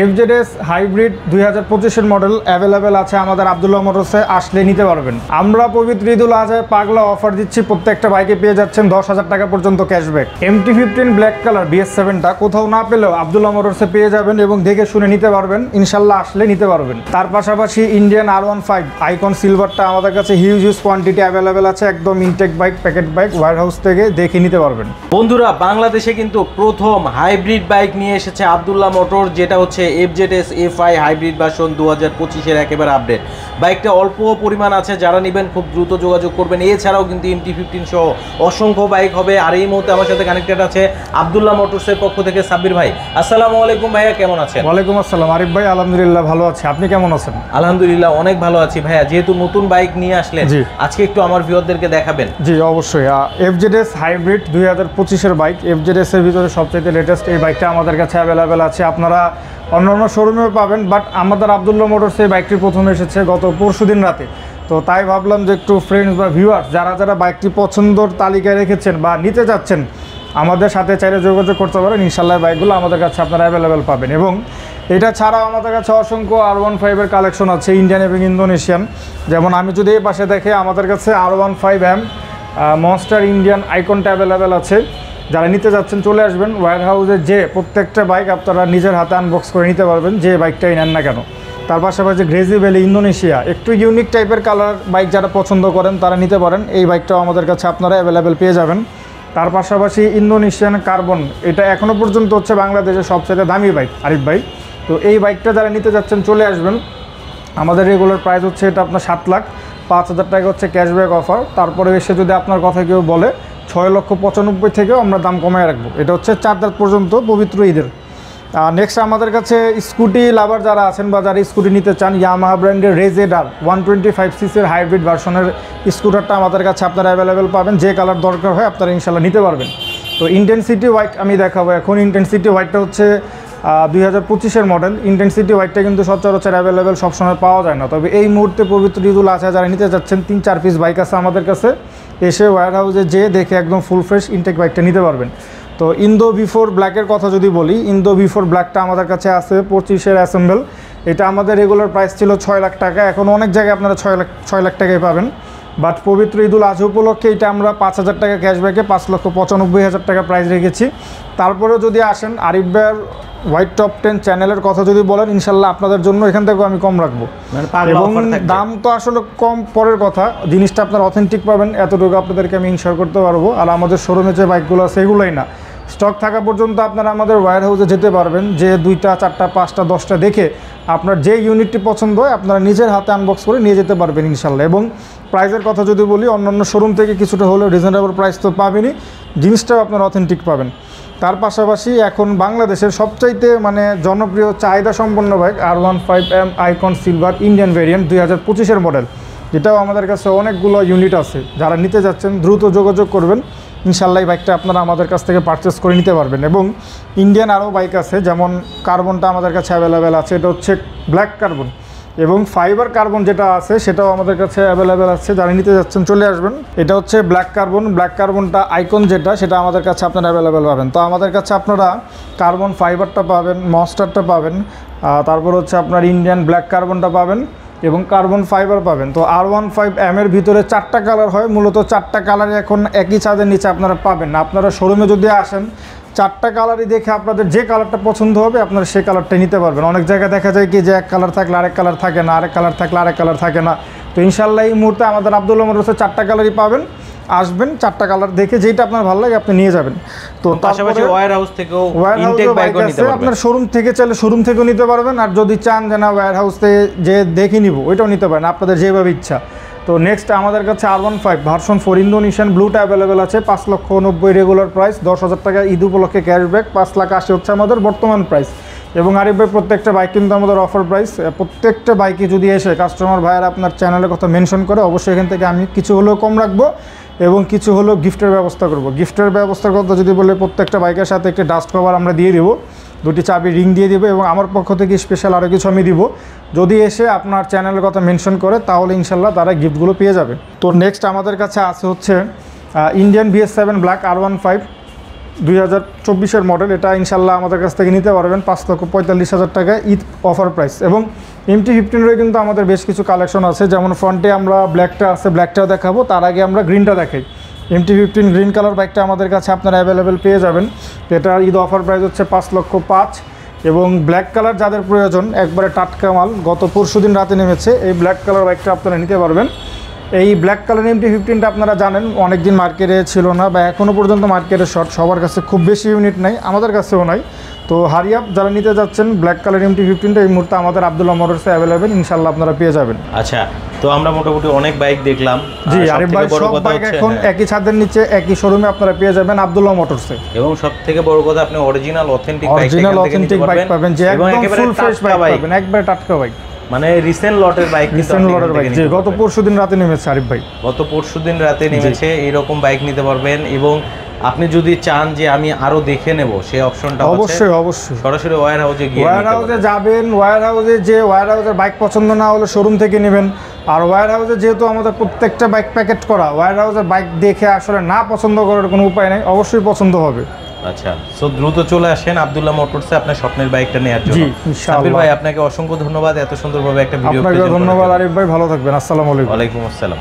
FZS hybrid 2025-এর model available আছে আমাদের আব্দুল্লাহ মোটরসে, আসলে নিতে পারবেন। আমরা পবিত্র ঈদুল আজহায় পাগলা অফার দিচ্ছি, প্রত্যেকটা বাইকে পেয়ে যাচ্ছেন 10,000 টাকা পর্যন্ত ক্যাশব্যাক। MT-15 ব্ল্যাক কালার BS7টা কোথাও না পেলেও আব্দুল্লাহ মোটরসে পেয়ে যাবেন এবং দেখে শুনে নিতে পারবেন, ইনশাল্লাহ আসলে নিতে পারবেন। তার পাশাপাশি ইন্ডিয়ান R15 আইকন সিলভারটা আমাদের কাছে হিউজ কোয়ান্টিটি অ্যাভেলেবেল আছে, একদম intact bike, packet bike, warehouse থেকে দেখে নিতে পারবেন। বন্ধুরা, বাংলাদেশে কিন্তু প্রথম হাইব্রিড বাইক নিয়ে এসেছে আব্দুল্লাহ মোটর, যেটা হচ্ছে FZS FI হাইব্রিড ভার্সন 2025-এর একেবারে আপডেট। বাইকটা অল্প পরিমাণ আছে, যারা নেবেন খুব দ্রুত যোগাযোগ করবেন। এছাড়াও কিন্তু MT-15 সহ অসংখ্য বাইক হবে। আর এই মুহূর্তে আমার সাথে কানেক্টেড আছে আব্দুল্লাহ মোটরসের পক্ষ থেকে সাব্বির ভাই। আসসালামু আলাইকুম ভাইয়া, কেমন আছেন? ওয়ালাইকুম আসসালাম আরিফ ভাই, আলহামদুলিল্লাহ ভালো আছি, আপনি কেমন আছেন? আলহামদুলিল্লাহ অনেক ভালো আছি ভাইয়া। যেহেতু নতুন বাইক নিয়ে আসলেন, আজকে একটু আমার ভিউয়ারদেরকে দেখাবেন। জি অবশ্যই, FZS হাইব্রিড 2025-এর বাইক, FZS এর ভিতরে সবচেয়ে লেটেস্ট এই বাইকটা আমাদের কাছে অ্যাভেলেবেল আছে। আপনারা অন্যান্য শোরুমেও পাবেন, বাট আমাদের আব্দুল্লাহ মোটরস এই বাইকটি প্রথমে এসেছে গত পরশুদিন রাতে। তো তাই ভাবলাম যে একটু ফ্রেন্ডস বা ভিউয়ার্স যারা যারা বাইকটি পছন্দর তালিকায় রেখেছেন বা নিতে যাচ্ছেন, আমাদের সাথে চাইলে যোগাযোগ করতে পারেন। ইনশাল্লাহ বাইকগুলো আমাদের কাছে আপনারা অ্যাভেলেবেল পাবেন। এবং এটা ছাড়াও আমাদের কাছে অসংখ্য R15-এর কালেকশন আছে, ইন্ডিয়ান এবং ইন্দোনেশিয়ান। যেমন আমি যদি এই পাশে দেখে, আমাদের কাছে R15M মনস্টার ইন্ডিয়ান আইকনটা অ্যাভেলেবেল আছে। যারা নিতে যাচ্ছেন চলে আসবেন ওয়্যারহাউসে, যে প্রত্যেকটা বাইক আপনারা নিজের হাতে আনবক্স করে নিতে পারবেন, যে বাইকটাই নেন না কেন। তার পাশাপাশি গ্রেজি ভ্যালি ইন্দোনেশিয়া, একটু ইউনিক টাইপের কালার বাইক যারা পছন্দ করেন তারা নিতে পারেন, এই বাইকটাও আমাদের কাছে আপনারা অ্যাভেলেবেল পেয়ে যাবেন। তার পাশাপাশি ইন্দোনেশিয়ান কার্বন, এটা এখনও পর্যন্ত হচ্ছে বাংলাদেশের সবচেয়ে দামি বাইক আরিফ ভাই। তো এই বাইকটা যারা নিতে যাচ্ছেন চলে আসবেন। আমাদের রেগুলার প্রাইস হচ্ছে এটা আপনার 7,05,000 টাকা হচ্ছে ক্যাশব্যাক অফার। তারপরে এসে যদি আপনার কথা কেউ বলে 6,95,000 থেকেও আমরা দাম কমায় রাখবো। এটা হচ্ছে 4 রাত পর্যন্ত পবিত্র ঈদের। নেক্সট আমাদের কাছে স্কুটি লাভার যারা আছেন বা যারা স্কুটি নিতে চান, ইয়ামাহা ব্র্যান্ডের রেজেডার 125cc হাইব্রিড ভার্সনের স্কুটারটা আমাদের কাছে আপনারা অ্যাভেলেবেল পাবেন। যে কালার দরকার হয় আপনারা ইনশাল্লাহ নিতে পারবেন। তো ইন্টেন্সিটি হোয়াইট আমি দেখাবো এখন। ইন্টেন্সিটি হোয়াইটটা হচ্ছে 2025-এর মডেল। ইন্টেন্সিটি হোয়াইটটা কিন্তু সচরাচর অ্যাভেলেবেল সবসময় পাওয়া যায় না, তবে এই মুহূর্তে পবিত্র ঈদুল আজহা যারা নিতে যাচ্ছেন 3-4 পিস বাইক আছে আমাদের কাছে, এসে ওয়্যারহাউসে যেয়ে দেখে একদম ফুল ফ্রেশ ইনটেক বাইকটা নিতে পারবেন। তো ইন্দো V4 ব্ল্যাকের কথা যদি বলি, ইন্দো V4 ব্ল্যাকটা আমাদের কাছে আছে 25-এর অ্যাসেম্বল। এটা আমাদের রেগুলার প্রাইস ছিল 6 লাখ টাকা, এখন অনেক জায়গায় আপনারা 6 লাখ টাকায় পাবেন। বাট পবিত্র ঈদুল আজহা উপলক্ষে এটা আমরা 5,000 টাকা ক্যাশব্যাকে 5,95,000 টাকা প্রাইস রেখেছি। তারপরেও যদি আসেন, আরিফ ভাইয়ের হোয়াইট টপ 10 চ্যানেলের কথা যদি বলেন, ইনশাল্লাহ আপনাদের জন্য এখান থেকেও আমি কম রাখবো। এবং দাম তো আসলে কম পরের কথা, জিনিসটা আপনারা অথেন্টিক পাবেন, এতটুকু আপনাদেরকে আমি ইনশিওর করতে পারবো। আর আমাদের শোরুমে যে বাইকগুলো আছে এগুলোই না, স্টক থাকা পর্যন্ত আপনারা আমাদের ওয়্যারহাউসে যেতে পারবেন, যে 2টা 4টা 5টা 10টা দেখে আপনার যে ইউনিটটি পছন্দ হয় আপনারা নিজের হাতে আনবক্স করে নিয়ে যেতে পারবেন ইনশাল্লাহ। এবং প্রাইসের কথা যদি বলি, অন্যান্য শোরুম থেকে কিছুটা হলেও রিজনেবল প্রাইস তো পাবেনই, জিনিসটাও আপনারা অথেন্টিক পাবেন। তার পাশাপাশি এখন বাংলাদেশের সবচাইতে জনপ্রিয় চাহিদা সম্পন্ন bike R15M icon silver Indian variant 2025-এর মডেল, যেটাও আমাদের কাছে অনেকগুলো ইউনিট আছে। যারা নিতে যাচ্ছেন দ্রুত যোগাযোগ করবেন, ইনশাল্লাহ এই বাইকটা আপনারা আমাদের কাছ থেকে পারচেস করে নিতে পারবেন। এবং ইন্ডিয়ান আরও বাইক আছে, যেমন কার্বনটা আমাদের কাছে অ্যাভেলেবেল আছে, এটা হচ্ছে ব্ল্যাক কার্বন। এবং ফাইবার কার্বন যেটা আছে সেটাও আমাদের কাছে অ্যাভেলেবেল আছে, যারা নিতে যাচ্ছেন চলে আসবেন। এটা হচ্ছে ব্ল্যাক কার্বন। ব্ল্যাক কার্বনটা আইকন যেটা, সেটা আমাদের কাছে আপনারা অ্যাভেলেবেল পাবেন। তো আমাদের কাছে আপনারা কার্বন ফাইবারটা পাবেন, মনস্টারটা পাবেন, তারপর হচ্ছে আপনার ইন্ডিয়ান ব্ল্যাক কার্বনটা পাবেন এবং কার্বন ফাইবার পাবেন। তো R15M এর ভিতরে 4টা কালার হয়, মূলত 4টা কালারই এখন একই ছাদের নিচে আপনারা পাবেন না। আপনারা শোরুমে যদি আসেন, 4টা কালারই দেখে আপনাদের যে কালারটা পছন্দ হবে আপনারা সেই কালারটাই নিতে পারবেন। অনেক জায়গায় দেখা যায় কি যে এক কালার থাকলে আরেক কালার থাকে না, আরেক কালার থাকলে আরেক কালার থাকে না। তো ইনশাল্লাহ এই মুহূর্তে আমাদের আব্দুল্লাহ মোটরসে 4টা কালারই পাবেন। আসবেন, 4টা কালার দেখে যেটা আপনার ভালো লাগে আপনি নিয়ে যাবেন। তো পাশাপাশি ওয়্যারহাউস থেকেও ইনটেক বাইক নিতে পারবেন। আপনার শোরুম থেকে চাইলে শোরুম থেকেও নিতে পারবেন, আর যদি চান যে না ওয়্যারহাউসে যে দেখে নিব ওইটাও নিতে পারেন, আপনাদের যেভাবে ইচ্ছা। তো নেক্সট আমাদের কাছে R15 ভার্সন 4 ইন্দোনেশিয়ান ব্লুটা অ্যাভেলেবেল আছে, 5,90,000 রেগুলার প্রাইস, 10,000 টাকা ঈদ উপলক্ষে ক্যাশব্যাক, 5,80,000 হচ্ছে আমাদের বর্তমান প্রাইস। এবং আরিফ ভাই প্রত্যেকটা বাইক কিন্তু আমাদের অফার প্রাইস। প্রত্যেকটা বাইকে যদি এসে কাস্টমার ভাইয়েরা আপনার চ্যানেলের কথা মেনশন করে, অবশ্যই এখান থেকে আমি কিছু হলেও কম রাখবো এবং কিছু হলেও গিফটের ব্যবস্থা করব। গিফটের ব্যবস্থার কথা যদি বলে, প্রত্যেকটা বাইকের সাথে একটি ডাস্ট কভার আমরা দিয়ে দেবো, 2টি চাবি রিং দিয়ে দেবো এবং আমার পক্ষ থেকে স্পেশাল আরও কিছু আমি দিব। যদি এসে আপনার চ্যানেলের কথা মেনশন করে তাহলে ইনশাল্লাহ তারা গিফটগুলো পেয়ে যাবে। তো নেক্সট আমাদের কাছে আছে হচ্ছে Indian BS7 black R15 2024-এর model. এটা ইনশাল্লাহ আমাদের কাছ থেকে নিতে পারবেন 5,45,000 টাকায় ঈদ অফার প্রাইস। এবং MT-15-এর কিন্তু আমাদের বেশ কিছু কালেকশন আছে, যেমন ফ্রন্টে আমরা ব্ল্যাকটা আছে, ব্ল্যাকটাও দেখাবো, তার আগে আমরা গ্রিনটা দেখাই। MT-15 গ্রিন কালার বাইকটা আমাদের কাছে আপনারা অ্যাভেলেবেল পেয়ে যাবেন। এটা ঈদ অফার প্রাইস হচ্ছে 5,05,000। এবং ব্ল্যাক কালার যাদের প্রয়োজন, একবারে টাটকা মাল, গত পরশুদিন রাতে নেমেছে, এই ব্ল্যাক কালার বাইকটা আপনারা নিতে পারবেন। এই ব্ল্যাক কালার MT-15টা আপনারা জানেন অনেক দিন মার্কেটে ছিল না, বা এখনও পর্যন্ত মার্কেটে শর্ট, সবার কাছে খুব বেশি ইউনিট নাই, আমাদের কাছেও নাই। তো হারিয়াপ যারা নিতে যাচ্ছেন ব্ল্যাক কালার MT-15টা এই মুহূর্তে আমাদের আব্দুল্লাহ মোটরসে অ্যাভেলেবেল, ইনশাল্লাহ আপনারা পেয়ে যাবেন। আচ্ছা, তো আমরা মোটামুটি অনেক বাইক দেখলাম। জি আরিফ ভাই, সব বাইক এখন একই ছাদের নিচে একই শোরুমে আপনারা পেয়ে যাবেন আব্দুল্লাহ মোটরসে। এবং সবথেকে বড় কথা, আপনি অরিজিনাল অথেন্টিক বাইক পাবেন, যে একদম ফুল ফ্রেশ বাইক পাবেন, একবারে টাটকা বাইক, মানে রিসেন্ট লটের বাইক। রিসেন্ট লটের বাইক, যে গত পরশুদিন রাতে নেমেছে আরিফ ভাই, গত পরশুদিন রাতে নেমেছে, এইরকম বাইক নিতে পারবেন। এবং আপনি যদি চান যে আমি আরো দেখে নেব, সেই অপশনটা অবশ্যই অবশ্যই সরাসরি ওয়্যার হাউসে গিয়ে, ওয়্যার হাউসে যাবেন, ওয়্যার হাউসে যে ওয়্যার হাউসের বাইক পছন্দ না হলে শোরুম থেকে নেবেন। আর ওয়্যার হাউসে যেহেতু আমাদের প্রত্যেকটা বাইক প্যাকেট করা, ওয়্যার হাউসের বাইক দেখে আসলে না পছন্দ করার কোনো উপায় নেই, অবশ্যই পছন্দ হবে। আচ্ছা, সো দ্রুত চলে আসেন আব্দুল্লাহ মোটরসে আপনার স্বপ্নের বাইকটা নেওয়ার জন্য। জি ইনশাআল্লাহ। সাব্বির ভাই, আপনাকে অসংখ্য ধন্যবাদ এত সুন্দরভাবে একটা ভিডিও। আপনাকে ধন্যবাদ আরিফ ভাই, ভালো থাকবেন। আসসালামু আলাইকুম। ওয়ালাইকুম আসসালাম।